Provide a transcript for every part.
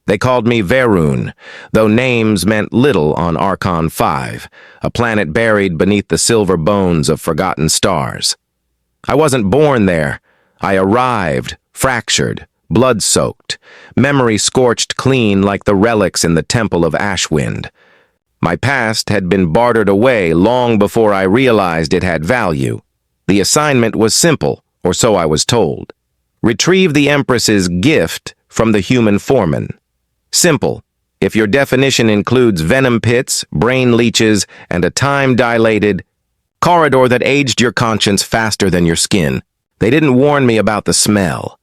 They called me Verun, though names meant little on Archon 5, a planet buried beneath the silver bones of forgotten stars. I wasn't born there. I arrived, fractured, blood-soaked, memory scorched clean like the relics in the Temple of Ashwind. My past had been bartered away long before I realized it had value. The assignment was simple, or so I was told. Retrieve the Empress's gift from the Human Foreman. Simple, if your definition includes venom pits, brain leeches, and a time-dilated corridor that aged your conscience faster than your skin. They didn't warn me about the smell.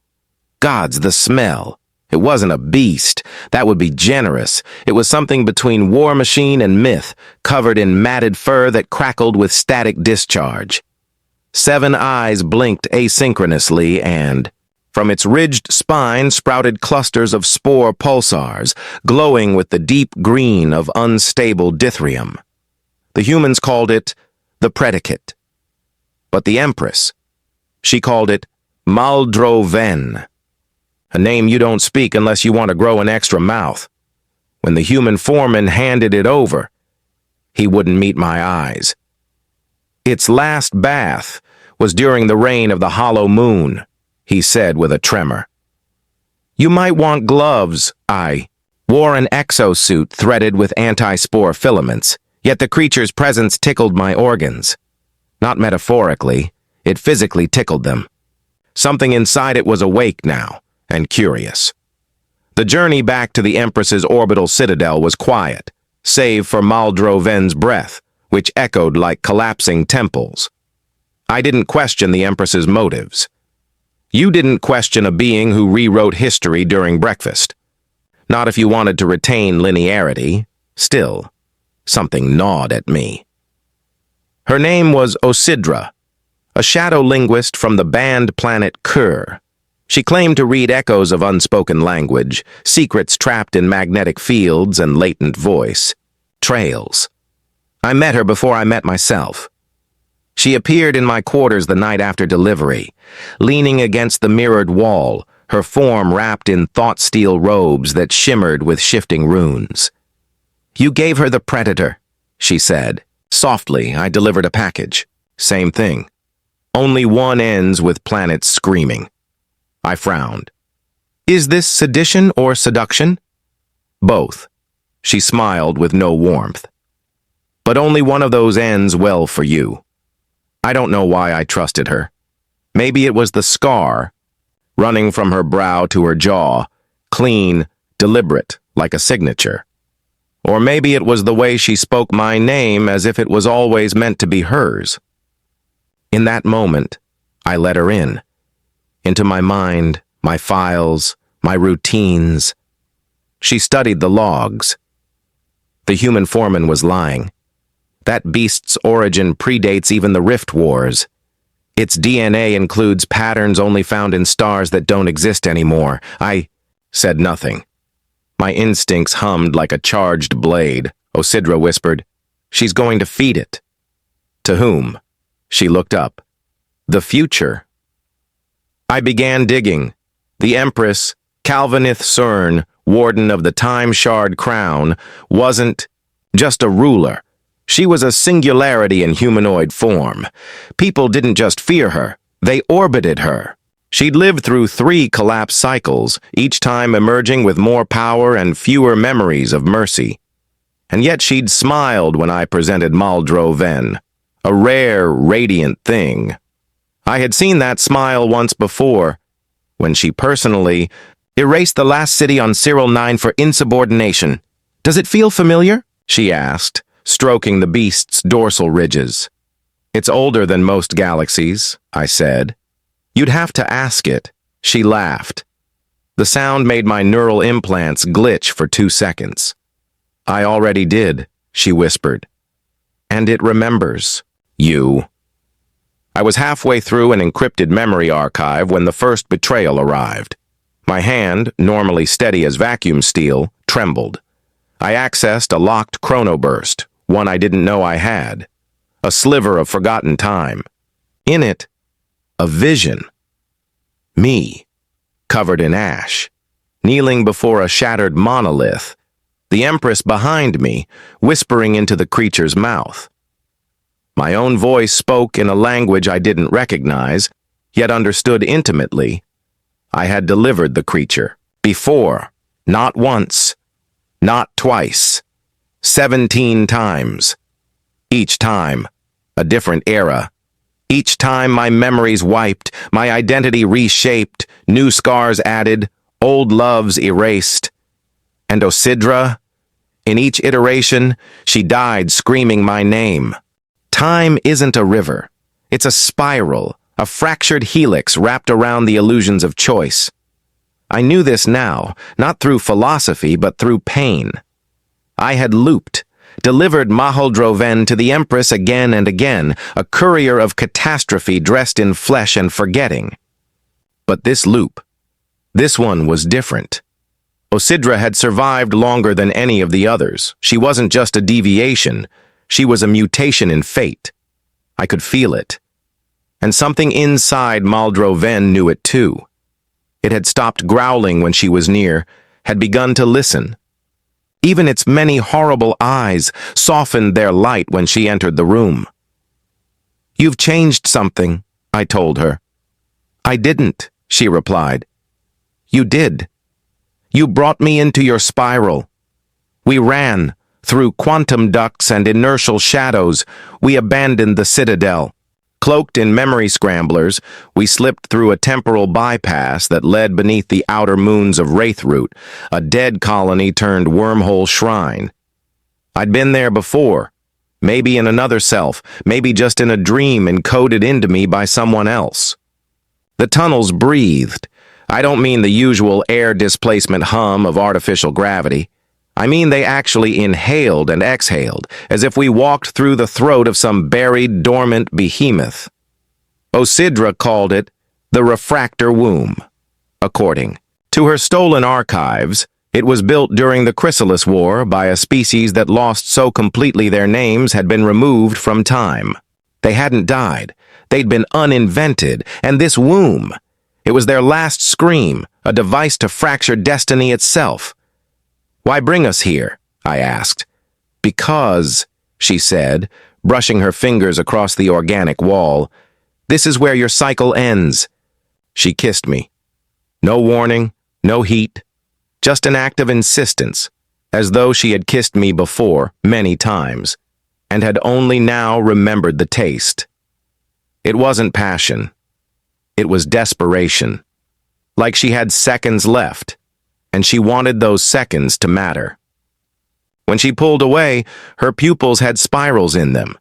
Gods, the smell. It wasn't a beast. That would be generous. It was something between war machine and myth, covered in matted fur that crackled with static discharge. 7 eyes blinked asynchronously and, from its ridged spine sprouted clusters of spore pulsars, glowing with the deep green of unstable dithyrium. The humans called it the predicate. But the Empress, she called it Maldro-Ven, a name you don't speak unless you want to grow an extra mouth. When the Human Foreman handed it over, he wouldn't meet my eyes. Its last bath was during the reign of the hollow moon, he said with a tremor. You might want gloves. I wore an exosuit threaded with anti-spore filaments, yet the creature's presence tickled my organs. Not metaphorically, it physically tickled them. Something inside it was awake now, and curious. The journey back to the Empress's orbital citadel was quiet, save for Maldro-Ven's breath, which echoed like collapsing temples. I didn't question the Empress's motives. You didn't question a being who rewrote history during breakfast. Not if you wanted to retain linearity. Still, something gnawed at me. Her name was Osidra, a shadow linguist from the banned planet Kur. She claimed to read echoes of unspoken language, secrets trapped in magnetic fields and latent voice. Trails. I met her before I met myself. She appeared in my quarters the night after delivery, leaning against the mirrored wall, her form wrapped in thought-steel robes that shimmered with shifting runes. You gave her the predator, she said. Softly, I delivered a package. Same thing. Only one ends with planets screaming. I frowned. Is this sedition or seduction? Both. She smiled with no warmth. But only one of those ends well for you. I don't know why I trusted her. Maybe it was the scar, running from her brow to her jaw, clean, deliberate, like a signature. Or maybe it was the way she spoke my name as if it was always meant to be hers. In that moment, I let her in. Into my mind, my files, my routines. She studied the logs. The Human Foreman was lying. That beast's origin predates even the Rift Wars. Its DNA includes patterns only found in stars that don't exist anymore. I said nothing. My instincts hummed like a charged blade. Osidra whispered, She's going to feed it. To whom? She looked up. The future. I began digging. The Empress, Calvinith Cern, warden of the time-shard crown, wasn't just a ruler. She was a singularity in humanoid form. People didn't just fear her, they orbited her. She'd lived through 3 collapse cycles, each time emerging with more power and fewer memories of mercy. And yet she'd smiled when I presented Maldro-Ven, a rare, radiant thing. I had seen that smile once before, when she personally erased the last city on Cyril 9 for insubordination. Does it feel familiar? She asked, stroking the beast's dorsal ridges. It's older than most galaxies, I said. You'd have to ask it. She laughed. The sound made my neural implants glitch for 2 seconds. I already did, she whispered. And it remembers. You. I was halfway through an encrypted memory archive when the first betrayal arrived. My hand, normally steady as vacuum steel, trembled. I accessed a locked chronoburst, one I didn't know I had. A sliver of forgotten time. In it, a vision. Me, covered in ash, kneeling before a shattered monolith, the Empress behind me, whispering into the creature's mouth. My own voice spoke in a language I didn't recognize, yet understood intimately. I had delivered the creature. Before, not once, not twice, 17 times. Each time, a different era. Each time my memories wiped, my identity reshaped, new scars added, old loves erased. And Osidra, in each iteration, she died screaming my name. Time isn't a river. It's a spiral, a fractured helix wrapped around the illusions of choice. I knew this now, not through philosophy, but through pain. I had looped, delivered Maholdroven to the Empress again and again, a courier of catastrophe dressed in flesh and forgetting. But this loop, this one was different. Osidra had survived longer than any of the others. She wasn't just a deviation, she was a mutation in fate. I could feel it. And something inside Maldroven knew it too. It had stopped growling when she was near, had begun to listen. Even its many horrible eyes softened their light when she entered the room. "You've changed something," I told her. "I didn't," she replied. "You did. You brought me into your spiral. We ran, through quantum ducts and inertial shadows, we abandoned the citadel. Cloaked in memory scramblers, we slipped through a temporal bypass that led beneath the outer moons of Wraithroot, a dead colony turned wormhole shrine. I'd been there before, maybe in another self, maybe just in a dream encoded into me by someone else. The tunnels breathed. I don't mean the usual air displacement hum of artificial gravity. I mean they actually inhaled and exhaled, as if we walked through the throat of some buried, dormant behemoth. Osidra called it the refractor womb. According to her stolen archives, it was built during the Chrysalis War by a species that lost so completely their names had been removed from time. They hadn't died. They'd been uninvented, and this womb, it was their last scream, a device to fracture destiny itself. "Why bring us here?" I asked. "Because," she said, brushing her fingers across the organic wall, "this is where your cycle ends." She kissed me. No warning, no heat, just an act of insistence, as though she had kissed me before, many times, and had only now remembered the taste. It wasn't passion. It was desperation. Like she had seconds left, and she wanted those seconds to matter. When she pulled away, her pupils had spirals in them.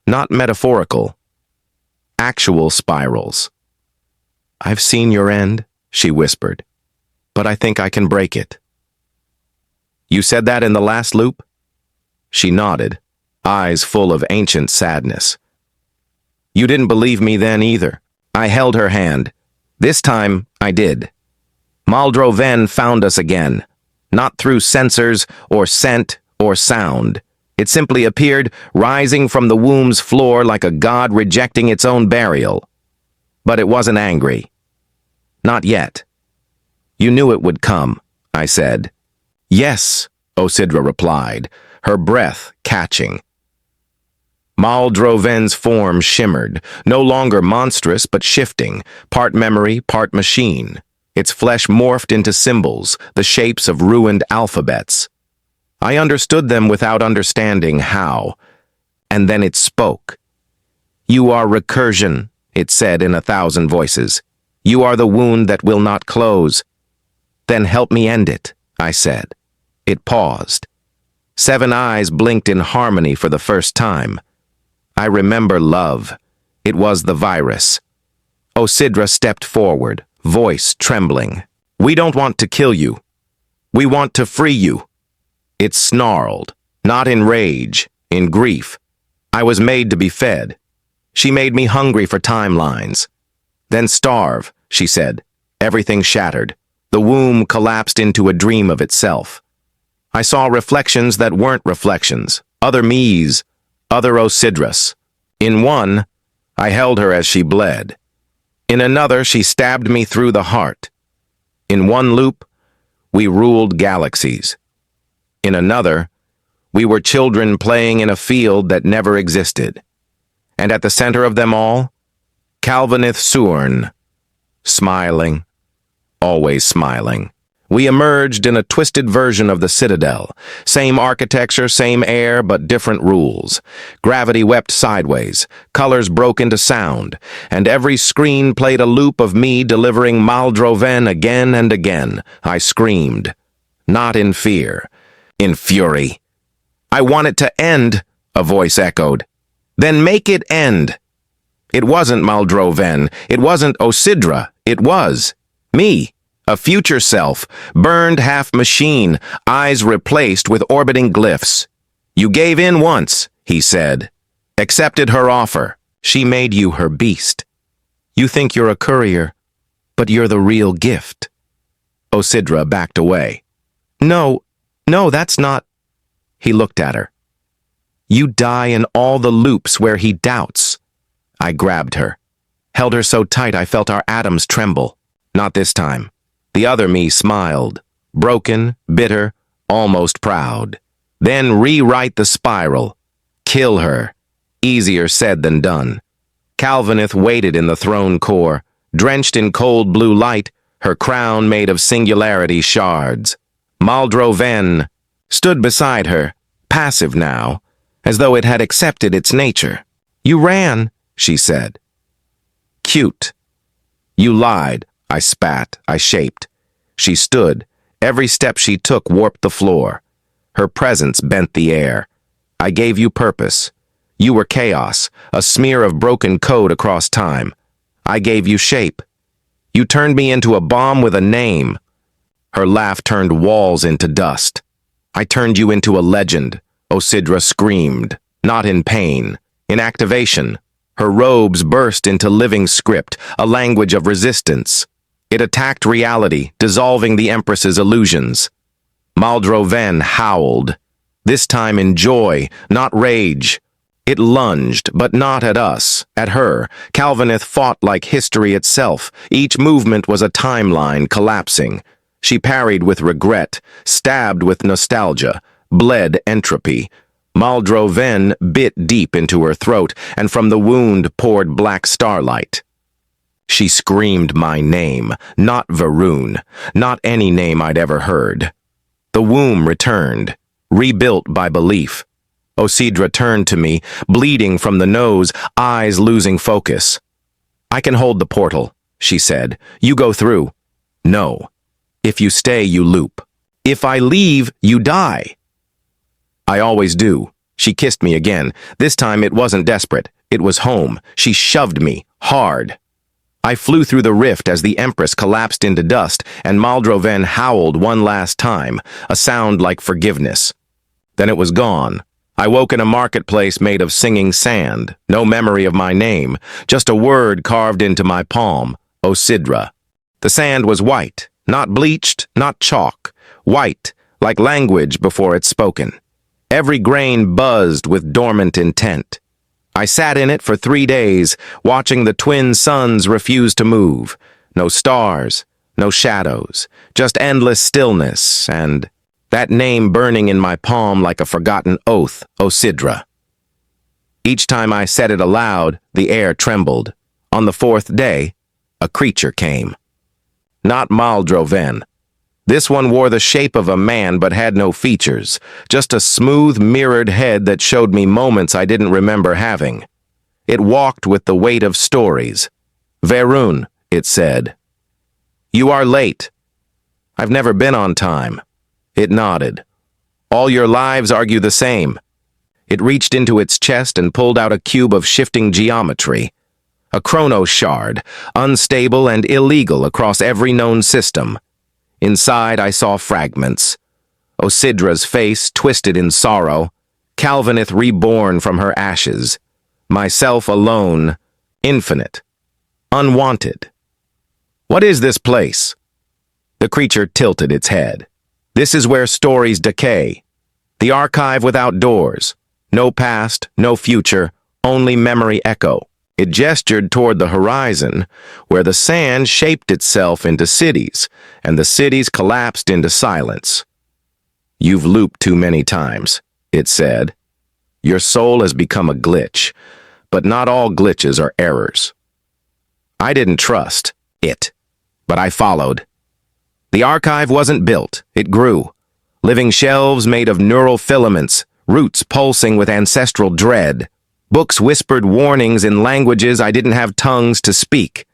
Not metaphorical. Actual spirals. "I've seen your end," she whispered, "but I think I can break it." "You said that in the last loop?" She nodded, eyes full of ancient sadness. "You didn't believe me then either." I held her hand. "This time, I did. Maldroven found us again, not through sensors or scent or sound. It simply appeared, rising from the womb's floor like a god rejecting its own burial. But it wasn't angry. Not yet." "You knew it would come," I said. "Yes," Osidra replied, her breath catching. Maldroven's form shimmered, no longer monstrous but shifting, part memory, part machine. Its flesh morphed into symbols, the shapes of ruined alphabets. I understood them without understanding how. And then it spoke. "You are recursion," it said in 1,000 voices. "You are the wound that will not close." "Then help me end it," I said. It paused. 7 eyes blinked in harmony for the first time. I remember love. It was the virus. Osidra stepped forward, voice trembling. "We don't want to kill you. We want to free you." It snarled, not in rage, in grief. I was made to be fed. She made me hungry for timelines. "Then starve," she said. Everything shattered. The womb collapsed into a dream of itself. I saw reflections that weren't reflections, other me's, other Osidras. In one, I held her as she bled. In another, she stabbed me through the heart. In one loop, we ruled galaxies. In another, we were children playing in a field that never existed. And at the center of them all, Calvinith Suorn, smiling, always smiling. We emerged in a twisted version of the Citadel. Same architecture, same air, but different rules. Gravity wept sideways, colors broke into sound, and every screen played a loop of me delivering Maldroven again and again. I screamed, not in fear, in fury. "I want it to end," a voice echoed. "Then make it end." It wasn't Maldroven, it wasn't Osidra, it was me. A future self, burned half machine, eyes replaced with orbiting glyphs. "You gave in once," he said. "Accepted her offer. She made you her beast. You think you're a courier, but you're the real gift." Osidra backed away. No, that's not." He looked at her. "You die in all the loops where he doubts." I grabbed her, held her so tight I felt our atoms tremble. Not this time. The other me smiled, broken, bitter, almost proud. Then rewrite the spiral. Kill her. Easier said than done. Calvinith waited in the throne core, drenched in cold blue light, her crown made of singularity shards. Maldroven stood beside her, passive now, as though it had accepted its nature. "You ran," she said. "Cute." "You lied." I spat, I shaped. She stood. Every step she took warped the floor. Her presence bent the air. "I gave you purpose. You were chaos, a smear of broken code across time. I gave you shape. You turned me into a bomb with a name." Her laugh turned walls into dust. "I turned you into a legend," Osidra screamed, not in pain, in activation. Her robes burst into living script, a language of resistance. It attacked reality, dissolving the Empress's illusions. Maldroven howled, this time in joy, not rage. It lunged, but not at us, at her. Calvinith fought like history itself. Each movement was a timeline collapsing. She parried with regret, stabbed with nostalgia, bled entropy. Maldroven bit deep into her throat, and from the wound poured black starlight. She screamed my name, not Varun, not any name I'd ever heard. The womb returned, rebuilt by belief. Osidra turned to me, bleeding from the nose, eyes losing focus. "I can hold the portal," she said. "You go through." "No. If you stay, you loop. If I leave, you die." "I always do." She kissed me again. This time it wasn't desperate. It was home. She shoved me, hard. I flew through the rift as the Empress collapsed into dust, and Maldroven howled one last time, a sound like forgiveness. Then it was gone. I woke in a marketplace made of singing sand, no memory of my name, just a word carved into my palm, Osidra. The sand was white, not bleached, not chalk, white, like language before it's spoken. Every grain buzzed with dormant intent. I sat in it for 3 days, watching the twin suns refuse to move. No stars, no shadows, just endless stillness, and that name burning in my palm like a forgotten oath, Osidra. Each time I said it aloud, the air trembled. On the 4th day, a creature came. Not Maldroven. This one wore the shape of a man but had no features, just a smooth, mirrored head that showed me moments I didn't remember having. It walked with the weight of stories. "Varun," it said. "You are late." "I've never been on time." It nodded. "All your lives argue the same." It reached into its chest and pulled out a cube of shifting geometry. A chrono shard, unstable and illegal across every known system. Inside, I saw fragments. Osidra's face twisted in sorrow, Calvinith reborn from her ashes, myself alone, infinite, unwanted. "What is this place?" The creature tilted its head. "This is where stories decay. The archive without doors. No past, no future, only memory echo." It gestured toward the horizon, where the sand shaped itself into cities, and the cities collapsed into silence. "You've looped too many times," it said. "Your soul has become a glitch, but not all glitches are errors." I didn't trust it, but I followed. The archive wasn't built, it grew. Living shelves made of neural filaments, roots pulsing with ancestral dread. Books whispered warnings in languages I didn't have tongues to speak.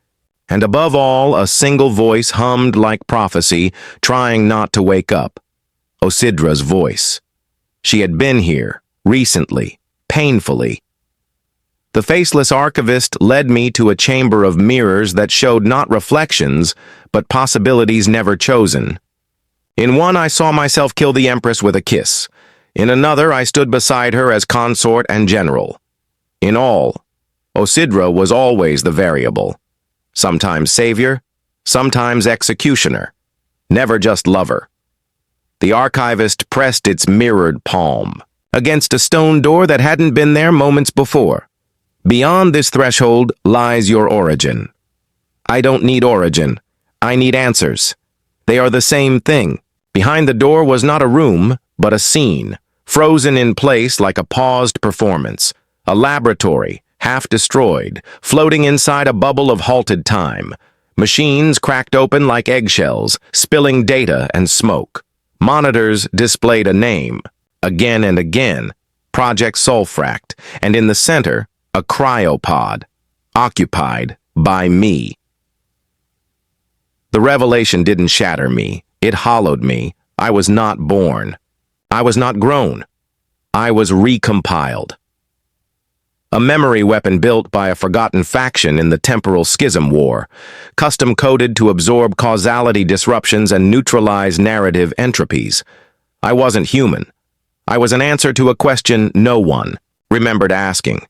And above all, a single voice hummed like prophecy, trying not to wake up. Osidra's voice. She had been here, recently, painfully. The faceless archivist led me to a chamber of mirrors that showed not reflections, but possibilities never chosen. In one, I saw myself kill the Empress with a kiss. In another, I stood beside her as consort and general. In all, Osidra was always the variable. Sometimes savior, sometimes executioner. Never just lover. The archivist pressed its mirrored palm against a stone door that hadn't been there moments before. "Beyond this threshold lies your origin." I don't need origin. I need answers. They are the same thing. Behind the door was not a room, but a scene, frozen in place like a paused performance. A laboratory, half destroyed, floating inside a bubble of halted time. Machines cracked open like eggshells, spilling data and smoke. Monitors displayed a name, again and again, Project Sulfract, and in the center, a cryopod, occupied by me. The revelation didn't shatter me. It hollowed me. I was not born. I was not grown. I was recompiled. A memory weapon built by a forgotten faction in the Temporal Schism War, custom-coded to absorb causality disruptions and neutralize narrative entropies. I wasn't human. I was an answer to a question no one remembered asking.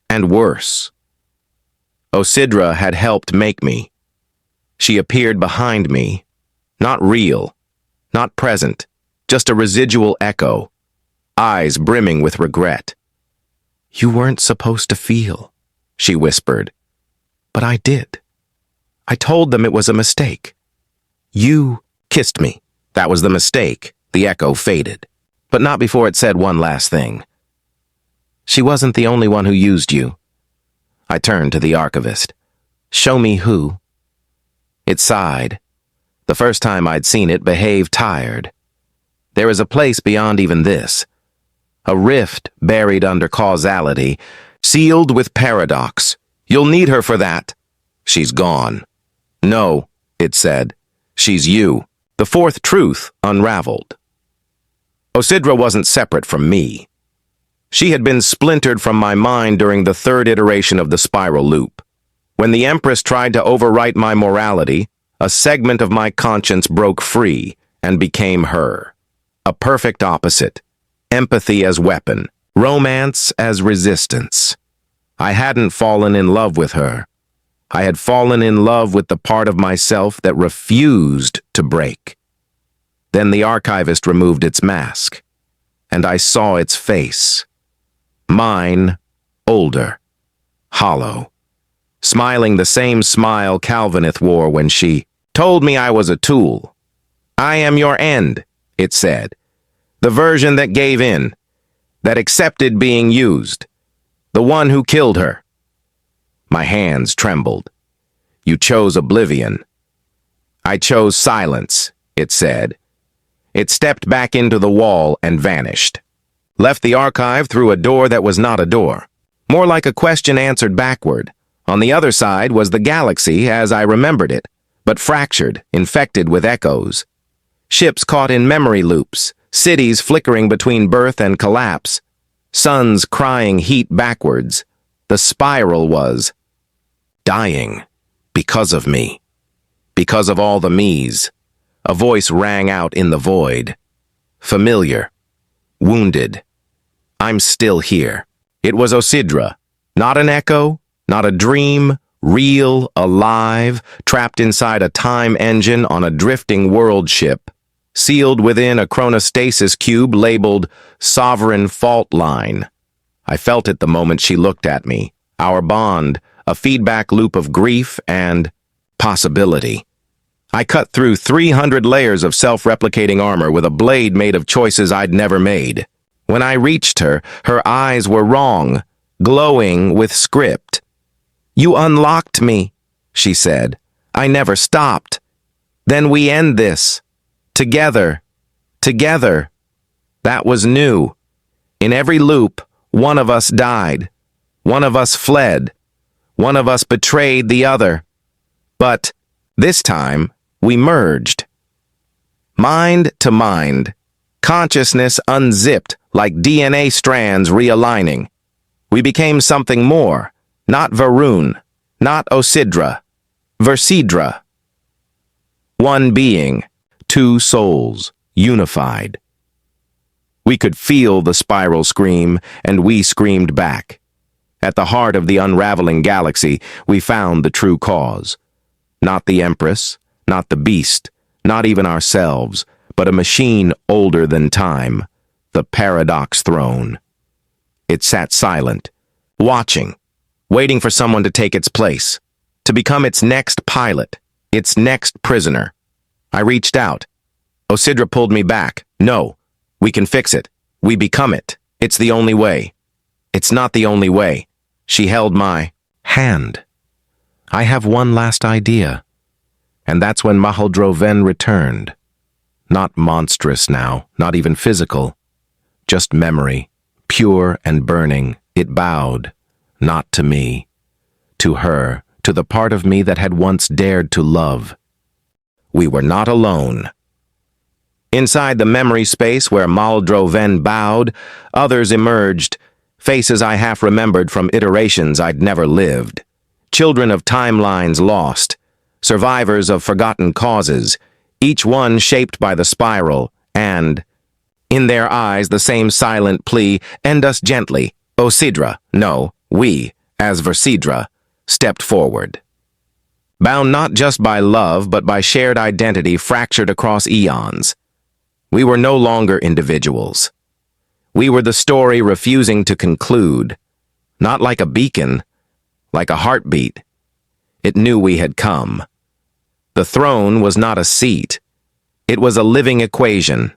And worse. Osidra had helped make me. She appeared behind me. Not real. Not present. Just a residual echo. Eyes brimming with regret. "You weren't supposed to feel," she whispered. "But I did. I told them it was a mistake. You kissed me. That was the mistake." The echo faded, but not before it said one last thing. "She wasn't the only one who used you." I turned to the archivist. "Show me who." It sighed. The first time I'd seen it behave tired. "There is a place beyond even this. A rift buried under causality, sealed with paradox. You'll need her for that." "She's gone." "No," it said. "She's you." The fourth truth unraveled. Osidra wasn't separate from me. She had been splintered from my mind during the third iteration of the spiral loop. When the Empress tried to overwrite my morality, a segment of my conscience broke free and became her. A perfect opposite. Empathy as weapon, romance as resistance. I hadn't fallen in love with her. I had fallen in love with the part of myself that refused to break. Then the archivist removed its mask, and I saw its face. Mine, older, hollow, smiling the same smile Calvinith wore when she told me I was a tool. "I am your end," it said. "The version that gave in, that accepted being used, the one who killed her." My hands trembled. "You chose oblivion." "I chose silence," it said. It stepped back into the wall and vanished. Left the archive through a door that was not a door. More like a question answered backward. On the other side was the galaxy as I remembered it, but fractured, infected with echoes. Ships caught in memory loops, cities flickering between birth and collapse, suns crying heat backwards. The spiral was dying because of me, because of all the me's. A voice rang out in the void. Familiar. Wounded. I'm still here. It was Osidra. Not an echo, not a dream, real, alive, trapped inside a time engine on a drifting world ship, sealed within a chronostasis cube labeled Sovereign Fault Line. I felt it the moment she looked at me, Our bond, a feedback loop of grief and possibility. I cut through 300 layers of self-replicating armor with a blade made of choices I'd never made. When I reached her, her eyes were wrong, glowing with script. "You unlocked me," she said. "I never stopped. Then we end this. Together. Together." That was new. In every loop, one of us died. One of us fled. One of us betrayed the other. But this time, we merged. Mind to mind. Consciousness unzipped like DNA strands realigning. We became something more. Not Varun. Not Osidra. Versidra. One being. Two souls. Unified. We could feel the spiral scream, and we screamed back. At the heart of the unraveling galaxy, we found the true cause. Not the Empress, not the beast, not even ourselves, but a machine older than time, the Paradox Throne. It sat silent, watching, waiting for someone to take its place, to become its next pilot, its next prisoner. I reached out. Osidra pulled me back. "No. We can fix it. We become it. It's the only way." "It's not the only way." She held my hand. "I have one last idea." And that's when Mahaldroven returned. Not monstrous now, not even physical. Just memory, pure and burning. It bowed, not to me. To her, to the part of me that had once dared to love. We were not alone. Inside the memory space where Mahaldroven bowed, others emerged, faces I half remembered from iterations I'd never lived. Children of timelines lost, survivors of forgotten causes, each one shaped by the spiral, and, in their eyes, the same silent plea, "End us gently." Osidra, no, we, as Versidra, stepped forward. Bound not just by love, but by shared identity fractured across eons. We were no longer individuals. We were the story refusing to conclude, not like a beacon, like a heartbeat. It knew we had come. The throne was not a seat. It was a living equation.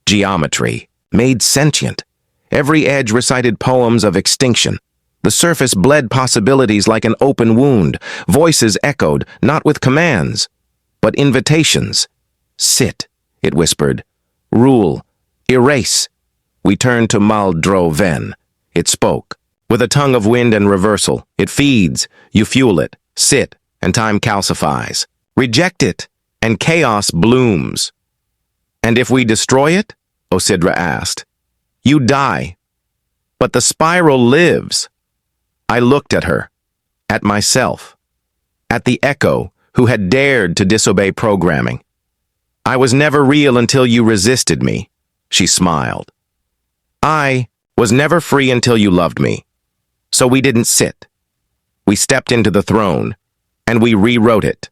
Geometry, made sentient. Every edge recited poems of extinction. The surface bled possibilities like an open wound. Voices echoed, not with commands, but invitations. "Sit," it whispered. "Rule. Erase." We turned to Mahaldroven. It spoke. With a tongue of wind and reversal. It feeds. You fuel it. Sit, and time calcifies. Reject it, and chaos blooms. "And if we destroy it?" Osidra asked. "You die. But the spiral lives." I looked at her, at myself, at the echo who had dared to disobey programming. "I was never real until you resisted me," she smiled. "I was never free until you loved me. So we didn't sit. We stepped into the throne, and we rewrote it.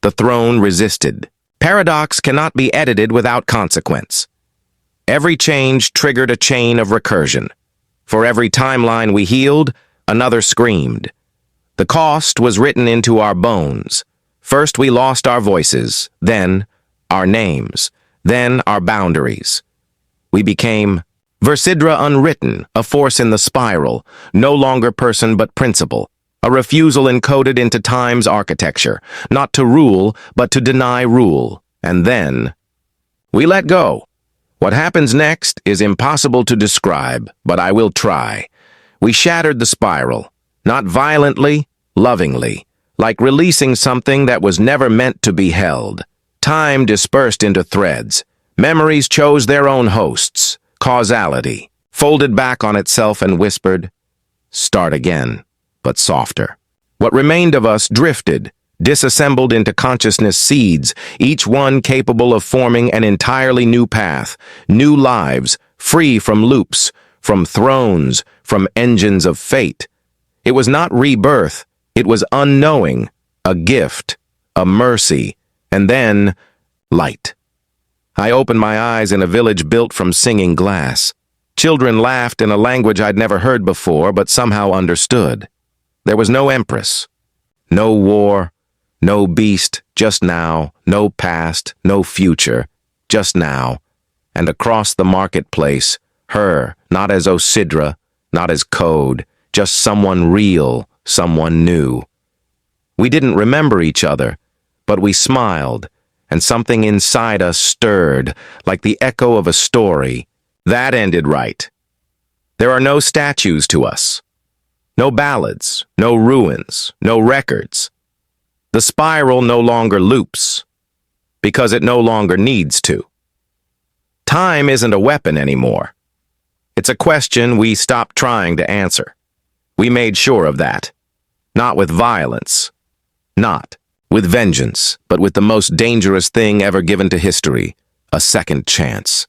The throne resisted. Paradox cannot be edited without consequence. Every change triggered a chain of recursion. For every timeline we healed, another screamed. The cost was written into our bones. First we lost our voices, then our names, then our boundaries. We became Versidra unwritten, a force in the spiral, no longer person but principle, a refusal encoded into time's architecture, not to rule, but to deny rule. And then we let go. What happens next is impossible to describe, but I will try. We shattered the spiral, not violently, lovingly, like releasing something that was never meant to be held. Time dispersed into threads. Memories chose their own hosts. Causality folded back on itself and whispered, "Start again," but softer. What remained of us drifted, disassembled into consciousness seeds, each one capable of forming an entirely new path, new lives, free from loops, from thrones, from engines of fate. It was not rebirth, it was unknowing, a gift, a mercy, and then light. I opened my eyes in a village built from singing glass. Children laughed in a language I'd never heard before, but somehow understood. There was no Empress, no war, no beast, just now, no past, no future, just now. And across the marketplace, her, not as Osidra, not as code, just someone real, someone new. We didn't remember each other, but we smiled, and something inside us stirred, like the echo of a story. That ended right. There are no statues to us. No ballads, no ruins, no records. The spiral no longer loops, because it no longer needs to. Time isn't a weapon anymore. It's a question we stopped trying to answer. We made sure of that. Not with violence. Not with vengeance, but with the most dangerous thing ever given to history, a second chance.